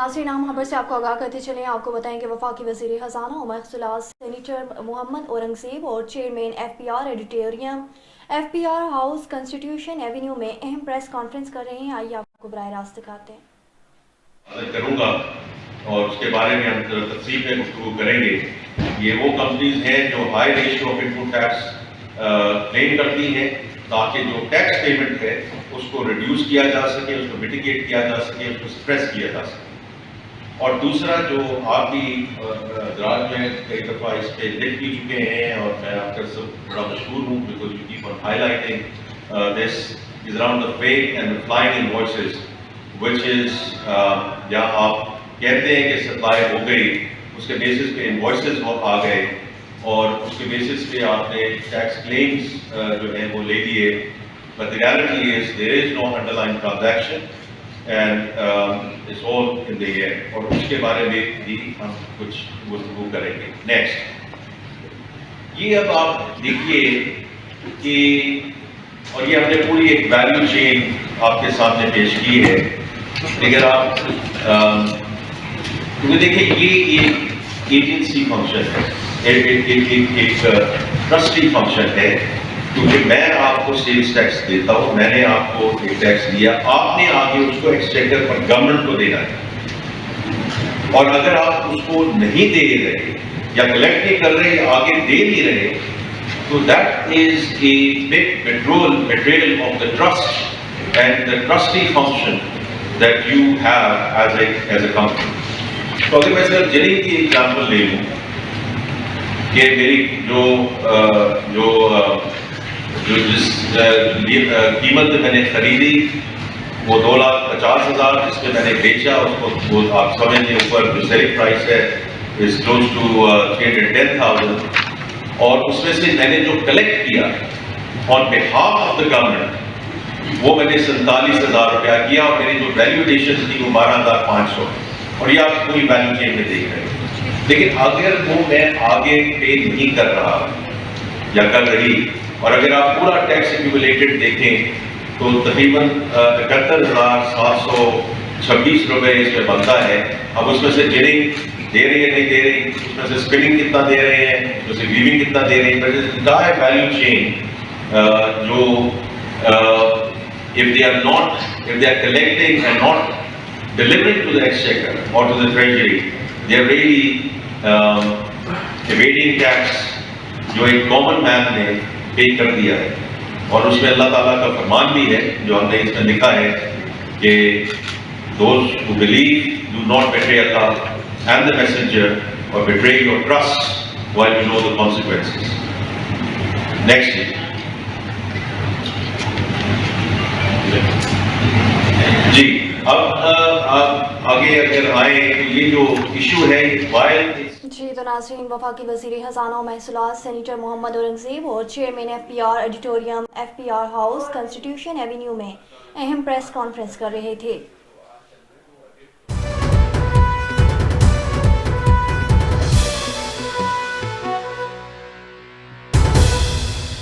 नाज़रीन, हम खबर से आपको आगाह करते चलें। आपको बताएं कि वफाकी वज़ीर ख़ज़ाना और महसूलात सेनेटर मोहम्मद औरंगज़ेब और chairman FPR एडिटोरियम FPR house constitution Avenue में अहम प्रेस कॉन्फ्रेंस कर रहे हैं। आइए आपको बराह रास्त दिखाते हैं। करूँगा और उसके बारे में हम तफसील में गुफ्तगू करेंगे। ये वो कंपनीज हैं जो high ratio of input tax claim करती हैं ताकि जो टैक्स पेमेंट है उसको रिड्यूस किया जा सके, उसको मिटिगेट किया जा सके, उसको सप्रेस किया जा सके। और दूसरा जो आप भी दराज में कई दफ़ा इस पे लिख भी चुके हैं और मैं आपके सब बड़ा मशहूर हूँ because you keep on highlighting this is around the fake and flying invoices which is या आप कहते हैं कि सप्लाई हो गई, उसके बेसिस पे इनवॉइसेस आ गए और उसके बेसिस पे आपने टैक्स क्लेम्स जो है वो ले लिए, but the reality is there is no underline transaction and it's all in the air. और उसके बारे में भी हम कुछ गुफ्तगू करेंगे। नेक्स्ट, ये अब आप देखिए कि और ये हमने पूरी एक वैल्यू चेन आपके सामने पेश की है। लेकिन आप क्योंकि देखिए ये एक एजेंसी फंक्शन है, एक ट्रस्टी फंक्शन है, क्योंकि मैं आपको सेल्स टैक्स देता हूँ, मैंने आपको एक टैक्स दिया, आपने आगे उसको एक्सचेकर पर गवर्नमेंट को देना है। और अगर आप उसको नहीं दे रहे या कलेक्ट नहीं कर रहे या आगे दे नहीं रहे तो that is a big betrayal of the trust and the trustee function that you have as a company. तो अगर मैं सिर्फ जिनिंग की एग्जाम्पल ले लूँ कि मेरी जो जिस कीमत में मैंने खरीदी वो 2,50,000, जिसमें मैंने बेचा उसको वो आप समझेंगे ऊपर जो सेलिंग प्राइस है इज क्लोज टू 310,000, और उसमें से मैंने जो कलेक्ट किया on behalf of the government वो मैंने 47,000 रुपया किया और मेरी जो वैल्यूएशन थी वो 12,500, और ये आप पूरी वैल्यू चेन में देख रहे हैं। लेकिन अगर वो मैं आगे पे नहीं कर रहा या कर रही, और अगर आप पूरा टैक्स एक्यूमुलेटेड देखें तो तकरीबन 71,726 रुपये इसमें बनता है। अब उसमें से जिनिंग दे रही है नहीं दे रही, उसमें से स्पिनिंग कितना दे रहे हैं, उसमें से वीविंग कितना दे रही है, इंटायर वैल्यू चेन जो if they are collecting and not delivering to the exchequer or to the treasury, they are really evading tax जो एक कॉमन मैन ने पे कर दिया है। और उसमें अल्लाह ताला का फरमान भी है जो हमने इसमें लिखा है कि those who believe do not betray Allah and the messenger or betray your trust while you know the consequences. Next. जी, अब आगे अगर आए तो ये जो इशू है जी, तो नाज़रीन, वफाकी वज़ीर ख़ज़ाना और महसूलात सेनेटर मोहम्मद औरंगज़ेब और chairman FPR एडिटोरियम FPR house constitution Avenue में अहम प्रेस कॉन्फ्रेंस कर रहे थे।